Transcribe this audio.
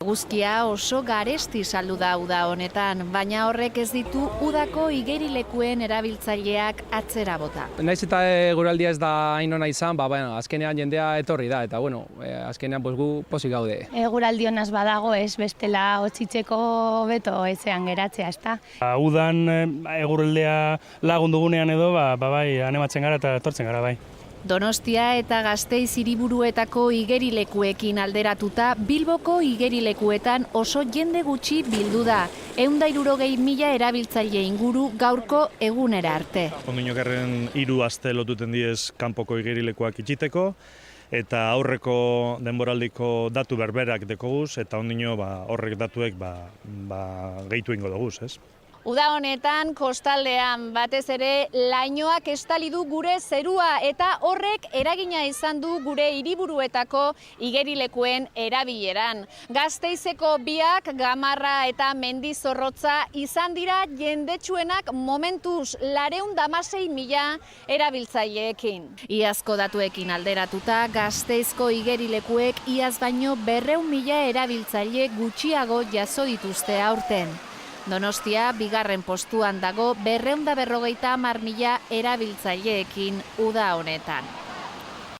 Eguzkia oso garesti saldu da uda honetan, baina horrek ez ditu udako igerilekuen erabiltzaileak atzera bota. Naiz eta eguraldia ez da hain ona izan, azkenean jendea etorri da, eta azkenean gu pozik gaude. Eguraldi honaz badago ez, bestela hotzitzeko beto ezean geratzea, ezta? Udan eguraldea lagundu gunean edo, animatzen gara eta etortzen gara bai. Donostia eta Gasteiz hiriburuetako igerilekuekin alderatuta, Bilboko igerilekuetan oso jende gutxi bildu da. 160.000 erabiltzaile inguru gaurko egunera arte. Ondinokarren 3 aste lotuten diez kanpoko igerilekuak itxiteko, eta aurreko denboraldiko datu berberak dekoguz, eta ondino horrek datuek gehitu ingo doguz, ez? Uda honetan, kostaldean batez ere lainoak estali du gure zerua eta horrek eragina izan du gure hiriburuetako igerilekuen erabileran. Gasteizeko biak, Gamarra eta Mendizorrotza izan dira jendetsuenak momentuz 216.000 erabiltzaileekin. Iazko datuekin alderatuta, Gasteizko igerilekuek iaz baino 200.000 erabiltzaile gutxiago jaso dituzte aurten. Donostia bigarren postuan dago 250.000 erabiltzaileekin uda honetan.